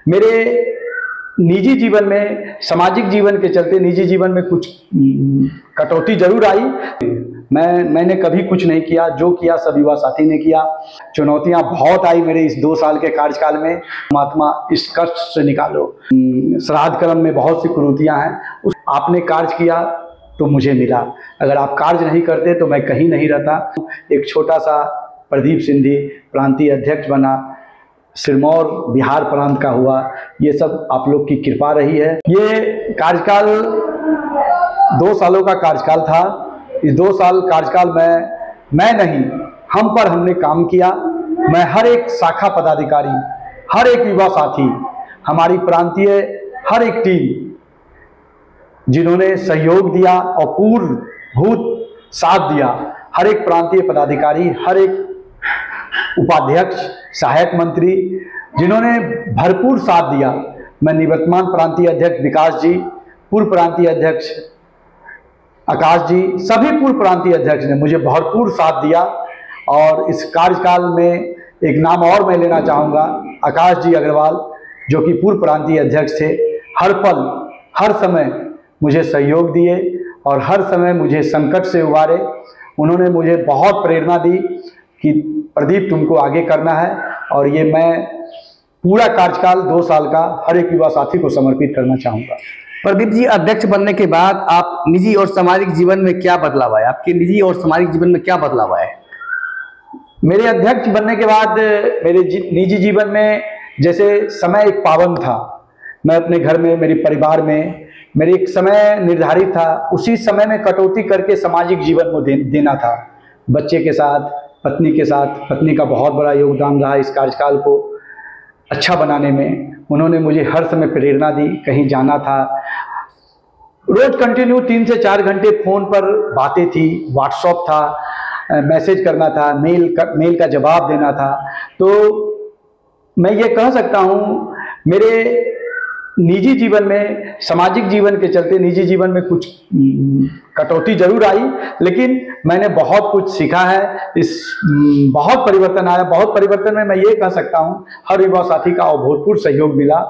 मेरे निजी जीवन में, सामाजिक जीवन के चलते निजी जीवन में कुछ कटौती जरूर आई। मैंने कभी कुछ नहीं किया, जो किया सब युवा साथी ने किया। चुनौतियां बहुत आई मेरे इस 2 साल के कार्यकाल में। परमात्मा इस कष्ट से निकालो। श्राद्ध कर्म में बहुत सी कुरीतियां हैं। आपने कार्य किया तो मुझे मिला, अगर आप कार्य नहीं करते तो मैं कहीं नहीं रहता। एक छोटा सा प्रदीप सिंधी प्रांतीय अध्यक्ष बना, सिरमौर बिहार प्रांत का हुआ। ये सब आप लोग की कृपा रही है। ये कार्यकाल 2 सालों का कार्यकाल था। इस 2 साल कार्यकाल में मैं नहीं, हम पर हमने काम किया। मैं हर एक शाखा पदाधिकारी, हर एक युवा साथी, हमारी प्रांतीय हर एक टीम जिन्होंने सहयोग दिया और पूर्णभूत साथ दिया, हर एक प्रांतीय पदाधिकारी, हर एक उपाध्यक्ष, सहायक मंत्री जिन्होंने भरपूर साथ दिया। मैं निवर्तमान प्रांतीय अध्यक्ष विकास जी, पूर्व प्रांतीय अध्यक्ष आकाश जी, सभी पूर्व प्रांतीय अध्यक्ष ने मुझे भरपूर साथ दिया। और इस कार्यकाल में एक नाम और मैं लेना चाहूँगा, आकाश जी अग्रवाल, जो कि पूर्व प्रांतीय अध्यक्ष थे। हर पल हर समय मुझे सहयोग दिए और हर समय मुझे संकट से उबारे। उन्होंने मुझे बहुत प्रेरणा दी कि प्रदीप तुमको आगे करना है। और ये मैं पूरा कार्यकाल 2 साल का हर एक युवा साथी को समर्पित करना चाहूँगा। प्रदीप जी, अध्यक्ष बनने के बाद आप निजी और सामाजिक जीवन में क्या बदलाव आया? आपके निजी और सामाजिक जीवन में क्या बदलाव आया? मेरे अध्यक्ष बनने के बाद मेरे निजी जीवन में जैसे समय एक पावन था। मैं अपने घर में, मेरे परिवार में मेरे एक समय निर्धारित था, उसी समय में कटौती करके सामाजिक जीवन को देना था। बच्चे के साथ, पत्नी के साथ, पत्नी का बहुत बड़ा योगदान रहा इस कार्यकाल को अच्छा बनाने में। उन्होंने मुझे हर समय प्रेरणा दी। कहीं जाना था, रोज कंटिन्यू 3 से 4 घंटे फोन पर बातें थी, व्हाट्सएप था, मैसेज करना था, मेल का जवाब देना था। तो मैं ये कह सकता हूँ मेरे निजी जीवन में, सामाजिक जीवन के चलते निजी जीवन में कुछ कटौती जरूर आई, लेकिन मैंने बहुत कुछ सीखा है। बहुत परिवर्तन आया। बहुत परिवर्तन में मैं ये कह सकता हूँ हर युवा साथी का अभूतपूर्व सहयोग मिला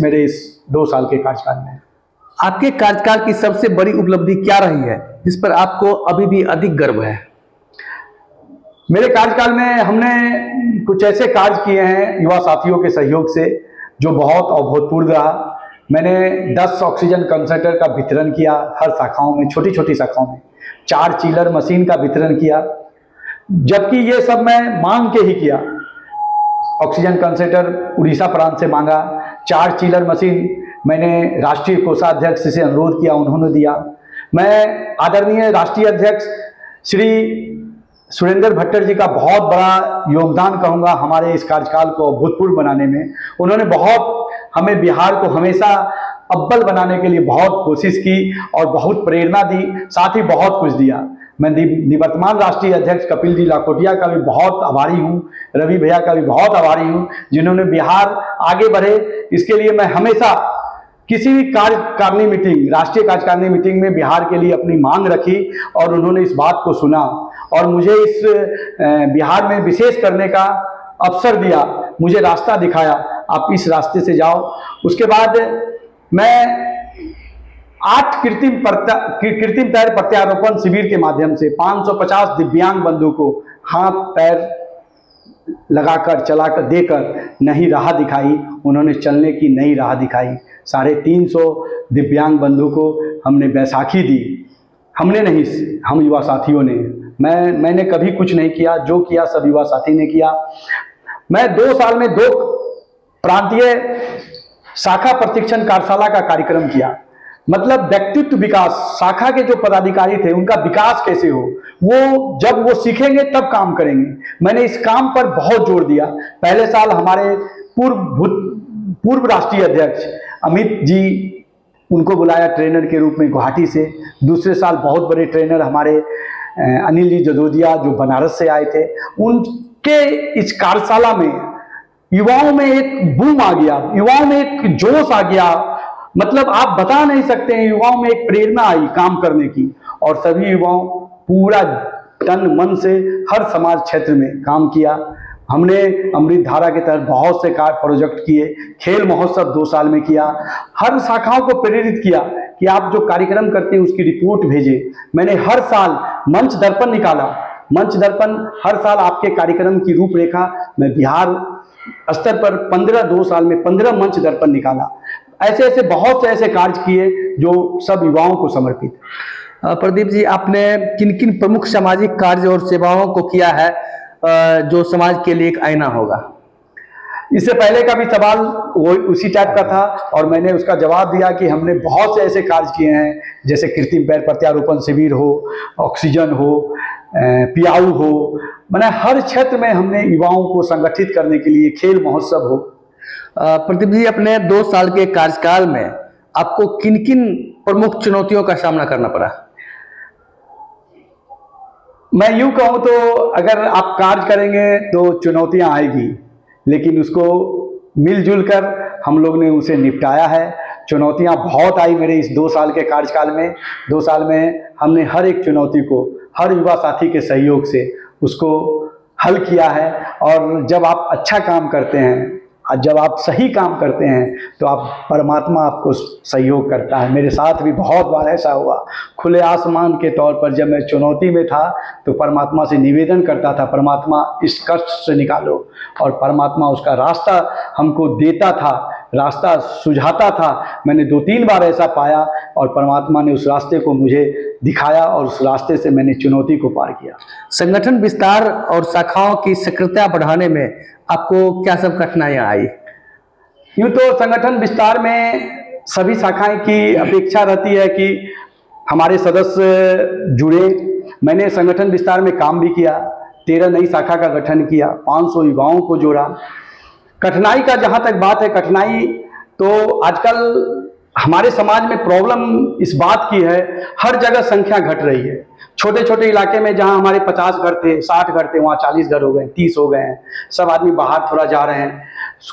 मेरे इस 2 साल के कार्यकाल में। आपके कार्यकाल की सबसे बड़ी उपलब्धि क्या रही है, जिस पर आपको अभी भी अधिक गर्व है? मेरे कार्यकाल में हमने कुछ ऐसे कार्य किए हैं युवा साथियों के सहयोग से जो बहुत अभूतपूर्व रहा। मैंने 10 ऑक्सीजन कंसंट्रेटर का वितरण किया हर शाखाओं में, छोटी छोटी शाखाओं में। 4 चिलर मशीन का वितरण किया, जबकि ये सब मैं मांग के ही किया। ऑक्सीजन कंसंट्रेटर उड़ीसा प्रांत से मांगा। 4 चिलर मशीन मैंने राष्ट्रीय कोषाध्यक्ष से अनुरोध किया, उन्होंने दिया। मैं आदरणीय राष्ट्रीय अध्यक्ष श्री सुरेंद्र भट्टर जी का बहुत बड़ा योगदान कहूँगा हमारे इस कार्यकाल को अभूतपूर्व बनाने में। उन्होंने बहुत हमें, बिहार को हमेशा अव्वल बनाने के लिए बहुत कोशिश की और बहुत प्रेरणा दी, साथ ही बहुत कुछ दिया। मैं निवर्तमान राष्ट्रीय अध्यक्ष कपिल जी लाखोटिया का भी बहुत आभारी हूँ, रवि भैया का भी बहुत आभारी हूँ, जिन्होंने बिहार आगे बढ़े इसके लिए मैं हमेशा किसी भी कार्यकारिणी मीटिंग, राष्ट्रीय कार्यकारिणी मीटिंग में बिहार के लिए अपनी मांग रखी और उन्होंने इस बात को सुना और मुझे इस बिहार में विशेष करने का अवसर दिया, मुझे रास्ता दिखाया, आप इस रास्ते से जाओ। उसके बाद मैं 8 कृत्रिम पैर प्रत्यारोपण शिविर के माध्यम से 550 दिव्यांग बंधु को हाथ पैर लगाकर, चलाकर, देकर नई राह दिखाई। उन्होंने चलने की नई राह दिखाई। 350 दिव्यांग बंधु को हमने बैसाखी दी। हमने नहीं, हम युवा साथियों ने। मैंने कभी कुछ नहीं किया, जो किया सब युवा साथी ने किया। मैं 2 साल में 2 प्रांतीय शाखा प्रशिक्षण कार्यशाला का कार्यक्रम किया। मतलब व्यक्तित्व विकास, शाखा के जो पदाधिकारी थे उनका विकास कैसे हो, वो जब वो सीखेंगे तब काम करेंगे। मैंने इस काम पर बहुत जोर दिया। पहले साल हमारे पूर्व राष्ट्रीय अध्यक्ष अमित जी, उनको बुलाया ट्रेनर के रूप में गुवाहाटी से। दूसरे साल बहुत बड़े ट्रेनर हमारे अनिल जी जदोदिया जो बनारस से आए थे, उनके इस कार्यशाला में युवाओं में एक बूम आ गया, युवाओं में एक जोश आ गया। मतलब आप बता नहीं सकते हैं, युवाओं में एक प्रेरणा आई काम करने की और सभी युवाओं पूरा तन मन से हर समाज क्षेत्र में काम किया। हमने अमृत धारा के तहत बहुत से प्रोजेक्ट किए, खेल महोत्सव 2 साल में किया, हर शाखाओं को प्रेरित किया कि आप जो कार्यक्रम करते हैं उसकी रिपोर्ट भेजें। मैंने हर साल मंच दर्पण निकाला, मंच दर्पण हर साल आपके कार्यक्रम की रूपरेखा मैं बिहार स्तर पर 2 साल में 15 मंच दर्पण निकाला। ऐसे ऐसे बहुत से ऐसे कार्य किए जो सब युवाओं को समर्पित। प्रदीप जी, आपने किन किन प्रमुख सामाजिक कार्य और सेवाओं को किया है जो समाज के लिए एक आईना होगा? इससे पहले का भी सवाल वो उसी टाइप का था और मैंने उसका जवाब दिया कि हमने बहुत से ऐसे कार्य किए हैं, जैसे कृत्रिम पैर प्रत्यारोपण शिविर हो, ऑक्सीजन हो, पियाऊ हो, मैंने हर क्षेत्र में हमने युवाओं को संगठित करने के लिए, खेल महोत्सव हो। प्रदीप जी, अपने 2 साल के कार्यकाल में आपको किन किन प्रमुख चुनौतियों का सामना करना पड़ा? मैं यूं कहूं तो अगर आप कार्य करेंगे तो चुनौतियां आएगी, लेकिन उसको मिलजुल कर हम लोग ने उसे निपटाया है। चुनौतियां बहुत आई मेरे इस 2 साल के कार्यकाल में। 2 साल में हमने हर एक चुनौती को हर युवा साथी के सहयोग से उसको हल किया है। और जब आप अच्छा काम करते हैं और जब आप सही काम करते हैं तो आप परमात्मा आपको सहयोग करता है। मेरे साथ भी बहुत बार ऐसा हुआ। खुले आसमान के तौर पर जब मैं चुनौती में था तो परमात्मा से निवेदन करता था, परमात्मा इस कष्ट से निकालो, और परमात्मा उसका रास्ता हमको देता था, रास्ता सुझाता था। मैंने 2-3 बार ऐसा पाया और परमात्मा ने उस रास्ते को मुझे दिखाया और उस रास्ते से मैंने चुनौती को पार किया। संगठन विस्तार और शाखाओं की सक्रियता बढ़ाने में आपको क्या सब कठिनाइयां आई? यूँ तो संगठन विस्तार में सभी शाखाएं की अपेक्षा रहती है कि हमारे सदस्य जुड़े। मैंने संगठन विस्तार में काम भी किया, 13 नई शाखा का गठन किया, 500 युवाओं को जोड़ा। कठिनाई का जहाँ तक बात है, कठिनाई तो आजकल हमारे समाज में प्रॉब्लम इस बात की है, हर जगह संख्या घट रही है। छोटे छोटे इलाके में जहां हमारे 50 घर थे, 60 घर थे, वहां 40 घर हो गए, 30 हो गए हैं। सब आदमी बाहर थोड़ा जा रहे हैं।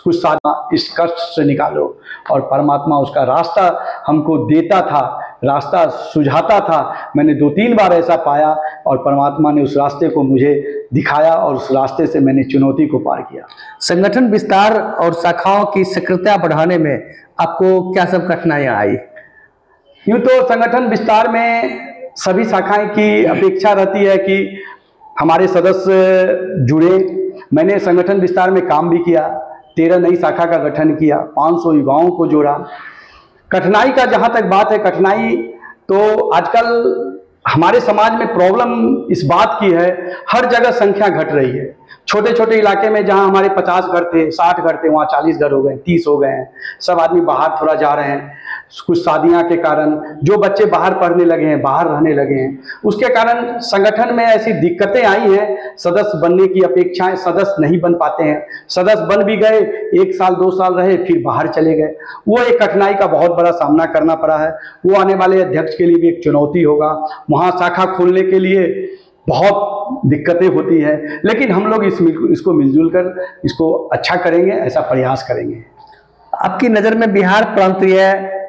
कुछ साधना इस कष्ट से निकालो, और परमात्मा उसका रास्ता हमको देता था, रास्ता सुझाता था। मैंने 2-3 बार ऐसा पाया और परमात्मा ने उस रास्ते को मुझे दिखाया और उस रास्ते से मैंने चुनौती को पार किया। संगठन विस्तार और शाखाओं की सक्रियता बढ़ाने में आपको क्या सब कठिनाइयां आई? यूँ तो संगठन विस्तार में सभी शाखाएं की अपेक्षा रहती है कि हमारे सदस्य जुड़े। मैंने संगठन विस्तार में काम भी किया, 13 नई शाखा का गठन किया, 500 युवाओं को जोड़ा। कठिनाई का जहाँ तक बात है, कठिनाई तो आजकल हमारे समाज में प्रॉब्लम इस बात की है, हर जगह संख्या घट रही है। छोटे छोटे इलाके में जहां हमारे 50 घर थे, 60 घर थे, वहां 40 घर हो गए, 30 हो गए हैं। सब आदमी बाहर थोड़ा जा रहे हैं। कुछ शादियां के कारण जो बच्चे बाहर पढ़ने लगे हैं, बाहर रहने लगे हैं, उसके कारण संगठन में ऐसी दिक्कतें आई हैं। सदस्य बनने की अपेक्षाएं, सदस्य नहीं बन पाते हैं। सदस्य बन भी गए, 1 साल 2 साल रहे, फिर बाहर चले गए। वो एक कठिनाई का बहुत बड़ा सामना करना पड़ा है। वो आने वाले अध्यक्ष के लिए भी एक चुनौती होगा। वहाँ शाखा खोलने के लिए बहुत दिक्कतें होती है, लेकिन हम लोग इसको मिलजुल कर इसको अच्छा करेंगे, ऐसा प्रयास करेंगे। आपकी नज़र में बिहार प्रांतीय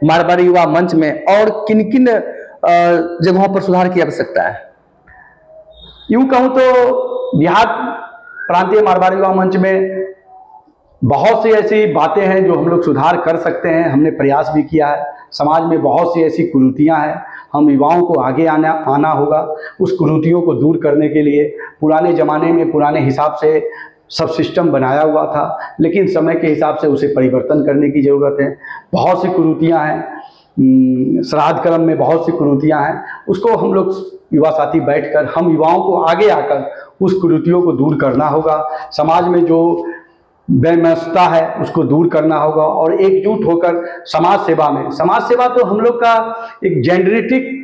मारवाड़ी युवा मंच में और किन किन जगहों पर सुधार की आवश्यकता है? यूँ कहूँ तो बिहार प्रांतीय मारवाड़ी युवा मंच में बहुत सी ऐसी बातें हैं जो हम लोग सुधार कर सकते हैं। हमने प्रयास भी किया है। समाज में बहुत सी ऐसी कुरीतियाँ हैं, हम युवाओं को आगे आना होगा। उस कुरीतियों को दूर करने के लिए पुराने ज़माने में पुराने हिसाब से सब सिस्टम बनाया हुआ था, लेकिन समय के हिसाब से उसे परिवर्तन करने की ज़रूरत है। बहुत सी कुरीतियाँ हैं, श्राद्ध कर्म में बहुत सी कुरीतियाँ हैं। उसको हम लोग युवा साथी बैठकर हम युवाओं को आगे आकर उस कुरीतियों को दूर करना होगा। समाज में जो बेमस्ता है उसको दूर करना होगा और एकजुट होकर समाज सेवा में, समाज सेवा तो हम लोग का एक जेनेटिक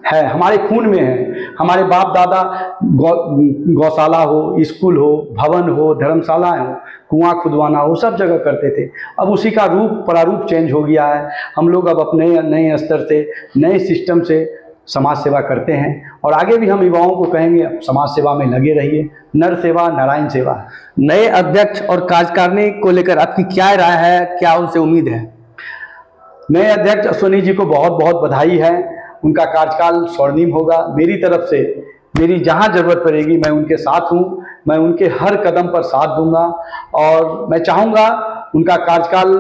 है, हमारे खून में है। हमारे बाप दादा गौशाला हो, स्कूल हो, भवन हो, धर्मशालाएं हो, कुआं खुदवाना हो, सब जगह करते थे। अब उसी का प्रारूप चेंज हो गया है। हम लोग अब अपने नए स्तर से, नए सिस्टम से समाज सेवा करते हैं और आगे भी हम युवाओं को कहेंगे अब समाज सेवा में लगे रहिए। नर सेवा नारायण सेवा। नए अध्यक्ष और कार्यकारिणी को लेकर आपकी क्या राय है, क्या उनसे उम्मीद है? नए अध्यक्ष अश्विनी जी को बहुत बहुत बधाई है। उनका कार्यकाल स्वर्णिम होगा। मेरी तरफ से मेरी जहां जरूरत पड़ेगी मैं उनके साथ हूं। मैं उनके हर कदम पर साथ दूंगा और मैं चाहूँगा उनका कार्यकाल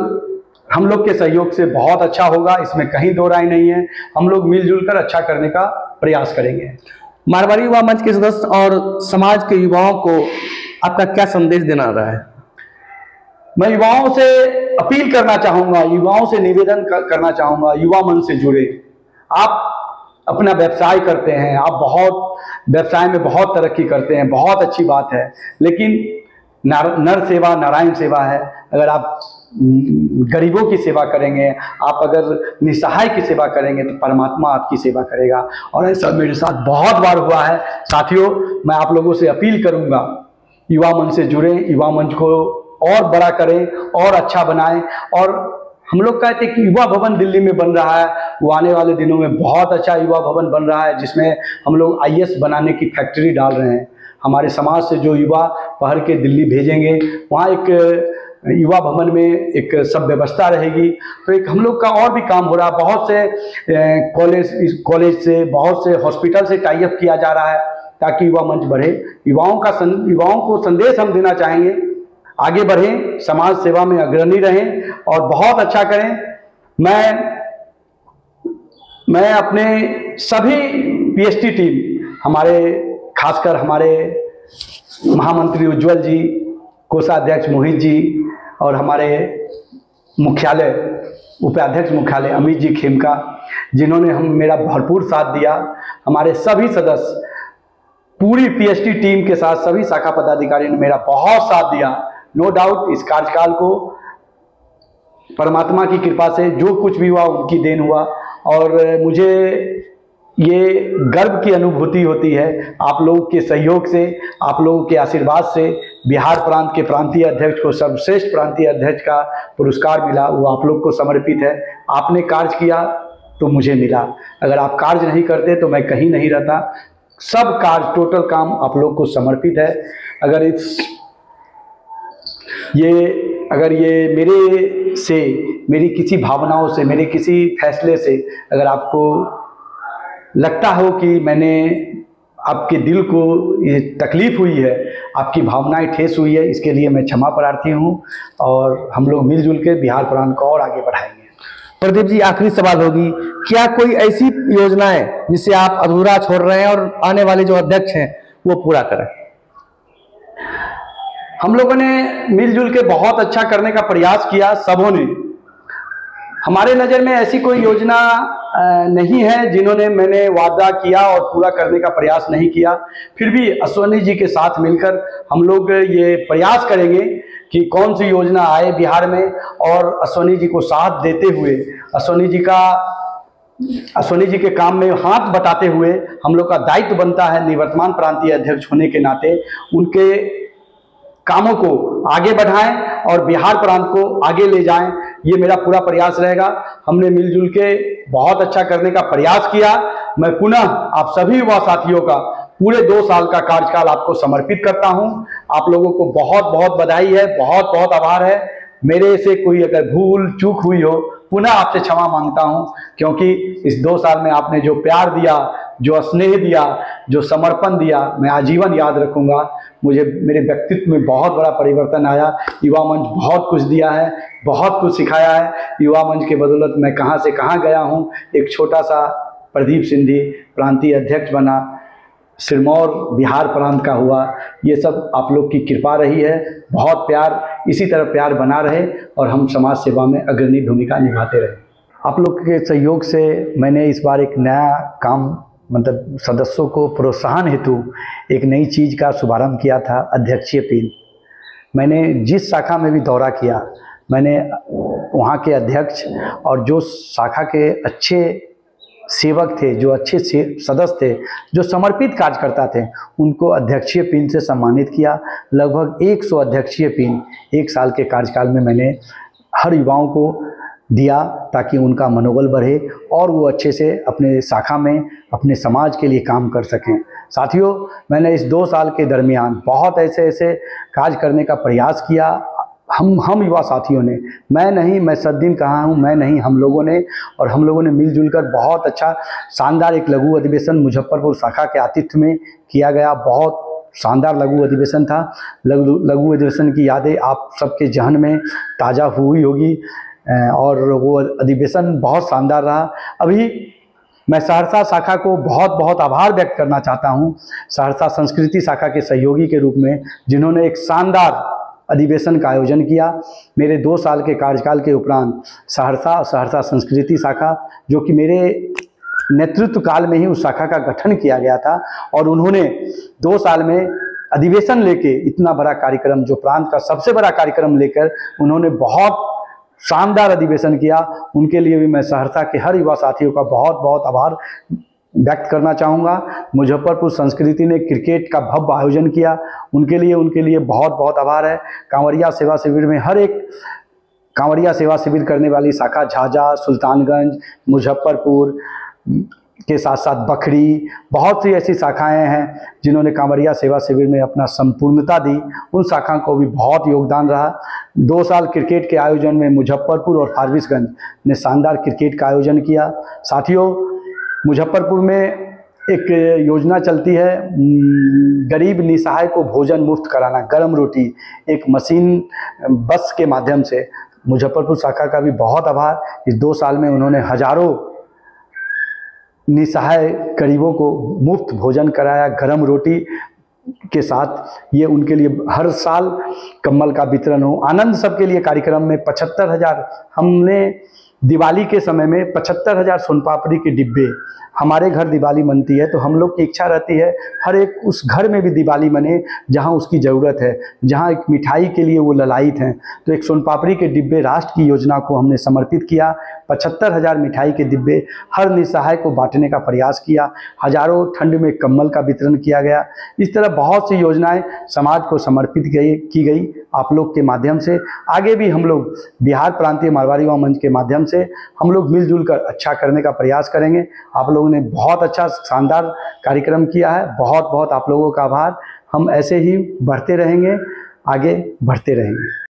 हम लोग के सहयोग से बहुत अच्छा होगा, इसमें कहीं दो राय नहीं है। हम लोग मिलजुल कर अच्छा करने का प्रयास करेंगे। मारवाड़ी युवा मंच के सदस्य और समाज के युवाओं को आपका क्या संदेश देना रहा है? मैं युवाओं से अपील करना चाहूँगा, युवाओं से निवेदन करना चाहूँगा, युवा मन से जुड़े। आप अपना व्यवसाय करते हैं, आप बहुत व्यवसाय में बहुत तरक्की करते हैं, बहुत अच्छी बात है, लेकिन नर सेवा नारायण सेवा है। अगर आप गरीबों की सेवा करेंगे, आप अगर निसहाय की सेवा करेंगे तो परमात्मा आपकी सेवा करेगा। और ऐसा मेरे साथ बहुत बार हुआ है। साथियों, मैं आप लोगों से अपील करूंगा, युवा मंच से जुड़ें, युवा मंच को और बड़ा करें और अच्छा बनाएं। और हम लोग कहते हैं कि युवा भवन दिल्ली में बन रहा है, वो आने वाले दिनों में बहुत अच्छा युवा भवन बन रहा है, जिसमें हम लोग IAS बनाने की फैक्ट्री डाल रहे हैं। हमारे समाज से जो युवा पढ़ के दिल्ली भेजेंगे, वहाँ एक युवा भवन में एक सब व्यवस्था रहेगी। तो एक हम लोग का और भी काम हो रहा है, बहुत से कॉलेज से, बहुत से हॉस्पिटल से टाई अप किया जा रहा है ताकि युवा मंच बढ़े। युवाओं को संदेश हम देना चाहेंगे, आगे बढ़ें, समाज सेवा में अग्रणी रहें और बहुत अच्छा करें। मैं अपने सभी PST टीम, हमारे खासकर हमारे महामंत्री उज्जवल जी, कोषाध्यक्ष मोहित जी और हमारे मुख्यालय उपाध्यक्ष मुख्यालय अमित जी खेमका, जिन्होंने मेरा भरपूर साथ दिया। हमारे सभी सदस्य, पूरी PST टीम के साथ सभी शाखा पदाधिकारी ने मेरा बहुत साथ दिया। नो डाउट इस कार्यकाल को परमात्मा की कृपा से जो कुछ भी हुआ उनकी देन हुआ। और मुझे ये गर्व की अनुभूति होती है, आप लोगों के सहयोग से, आप लोगों के आशीर्वाद से बिहार प्रांत के प्रांतीय अध्यक्ष को सर्वश्रेष्ठ प्रांतीय अध्यक्ष का पुरस्कार मिला, वो आप लोग को समर्पित है। आपने कार्य किया तो मुझे मिला, अगर आप कार्य नहीं करते तो मैं कहीं नहीं रहता। सब कार्य, टोटल काम आप लोग को समर्पित है। अगर ये मेरी किसी भावनाओं से, मेरे किसी फैसले से अगर आपको लगता हो कि मैंने आपके दिल को ये तकलीफ हुई है, आपकी भावनाएं ठेस हुई है, इसके लिए मैं क्षमा प्रार्थी हूँ और हम लोग मिलजुल के बिहार प्रांत को और आगे बढ़ाएंगे। प्रदीप जी, आखिरी सवाल होगी, क्या कोई ऐसी योजना है जिसे आप अधूरा छोड़ रहे हैं और आने वाले जो अध्यक्ष हैं वो पूरा करें? हम लोगों ने मिलजुल के बहुत अच्छा करने का प्रयास किया, सबों ने। हमारे नज़र में ऐसी कोई योजना नहीं है जिन्होंने मैंने वादा किया और पूरा करने का प्रयास नहीं किया। फिर भी अश्वनी जी के साथ मिलकर हम लोग ये प्रयास करेंगे कि कौन सी योजना आए बिहार में, और अश्वनी जी को साथ देते हुए, अश्वनी जी के काम में हाथ बटाते हुए हम लोग का दायित्व बनता है, निवर्तमान प्रांतीय अध्यक्ष होने के नाते उनके कामों को आगे बढ़ाएं और बिहार प्रांत को आगे ले जाएं, ये मेरा पूरा प्रयास रहेगा। हमने मिलजुल के बहुत अच्छा करने का प्रयास किया। मैं पुनः आप सभी युवा साथियों का पूरे 2 साल का कार्यकाल आपको समर्पित करता हूं। आप लोगों को बहुत बहुत बधाई है, बहुत बहुत आभार है। मेरे से कोई अगर भूल चूक हुई हो, पुनः आपसे क्षमा मांगता हूं, क्योंकि इस 2 साल में आपने जो प्यार दिया, जो स्नेह दिया, जो समर्पण दिया, मैं आजीवन याद रखूंगा। मुझे मेरे व्यक्तित्व में बहुत बड़ा परिवर्तन आया। युवा मंच बहुत कुछ दिया है, बहुत कुछ सिखाया है। युवा मंच के बदौलत मैं कहां से कहां गया हूं। एक छोटा सा प्रदीप सिंधी प्रांतीय अध्यक्ष बना, सिरमौर बिहार प्रांत का हुआ। ये सब आप लोग की कृपा रही है। बहुत प्यार, इसी तरह प्यार बना रहे और हम समाज सेवा में अग्रणी भूमिका निभाते रहे। आप लोग के सहयोग से मैंने इस बार एक नया काम, मतलब सदस्यों को प्रोत्साहन हेतु एक नई चीज़ का शुभारंभ किया था, अध्यक्षीय पिन। मैंने जिस शाखा में भी दौरा किया, मैंने वहाँ के अध्यक्ष और जो शाखा के अच्छे सेवक थे, जो अच्छे सदस्य थे, जो समर्पित कार्यकर्ता थे, उनको अध्यक्षीय पिन से सम्मानित किया। लगभग 100 अध्यक्षीय पिन 1 साल के कार्यकाल में मैंने हर युवाओं को दिया, ताकि उनका मनोबल बढ़े और वो अच्छे से अपने शाखा में, अपने समाज के लिए काम कर सकें। साथियों, मैंने इस 2 साल के दरमियान बहुत ऐसे कार्य करने का प्रयास किया। हम युवा साथियों ने, मैं सद्दीन कहा हूँ, मैं नहीं, हम लोगों ने, और हम लोगों ने मिलजुल कर बहुत अच्छा शानदार एक लघु अधिवेशन मुजफ्फरपुर शाखा के आतिथ्य में किया गया। बहुत शानदार लघु अधिवेशन था। लघु अधिवेशन की यादें आप सबके जहन में ताज़ा हुई होगी और वो अधिवेशन बहुत शानदार रहा। अभी मैं सहरसा शाखा को बहुत बहुत आभार व्यक्त करना चाहता हूँ, सहरसा संस्कृति शाखा के सहयोगी के रूप में, जिन्होंने एक शानदार अधिवेशन का आयोजन किया। मेरे 2 साल के कार्यकाल के उपरांत सहरसा संस्कृति शाखा, जो कि मेरे नेतृत्व काल में ही उस शाखा का गठन किया गया था, और उन्होंने 2 साल में अधिवेशन लेके इतना बड़ा कार्यक्रम, जो प्रांत का सबसे बड़ा कार्यक्रम लेकर उन्होंने बहुत शानदार अधिवेशन किया। उनके लिए भी मैं सहरसा के हर युवा साथियों का बहुत बहुत आभार व्यक्त करना चाहूँगा। मुजफ्फरपुर संस्कृति ने क्रिकेट का भव्य आयोजन किया, उनके लिए बहुत बहुत आभार है। कांवरिया सेवा शिविर में हर एक कांवरिया सेवा शिविर करने वाली शाखा झाझा, सुल्तानगंज, मुजफ्फरपुर के साथ साथ बखरी, बहुत सी ऐसी शाखाएं हैं जिन्होंने कांवरिया सेवा शिविर में अपना संपूर्णता दी। उन शाखा को भी बहुत योगदान रहा। 2 साल क्रिकेट के आयोजन में मुजफ्फरपुर और फारबिसगंज ने शानदार क्रिकेट का आयोजन किया। साथियों, मुजफ्फरपुर में एक योजना चलती है, गरीब निसहाय को भोजन मुफ्त कराना, गर्म रोटी, एक मशीन बस के माध्यम से। मुजफ्फरपुर शाखा का भी बहुत आभार। इस 2 साल में उन्होंने हजारों निसहाय गरीबों को मुफ्त भोजन कराया, गरम रोटी के साथ। ये उनके लिए हर साल कंबल का वितरण हो। आनंद सबके लिए कार्यक्रम में 75,000, हमने दिवाली के समय में 75,000 सोनपापड़ी के डिब्बे, हमारे घर दिवाली मनती है तो हम लोग की इच्छा रहती है हर एक उस घर में भी दिवाली मने जहां उसकी ज़रूरत है, जहां एक मिठाई के लिए वो ललायित हैं। तो एक सोनपापड़ी के डिब्बे राष्ट्र की योजना को हमने समर्पित किया। 75,000 मिठाई के डिब्बे हर निसहाय को बांटने का प्रयास किया। हजारों ठंड में कंबल का वितरण किया गया। इस तरह बहुत सी योजनाएं समाज को समर्पित की गई आप लोग के माध्यम से। आगे भी हम लोग बिहार प्रांतीय मारवाड़ी युवा मंच के माध्यम से हम लोग मिलजुल कर अच्छा करने का प्रयास करेंगे। आप लोगों ने बहुत अच्छा शानदार कार्यक्रम किया है, बहुत बहुत आप लोगों का आभार। हम ऐसे ही बढ़ते रहेंगे, आगे बढ़ते रहेंगे।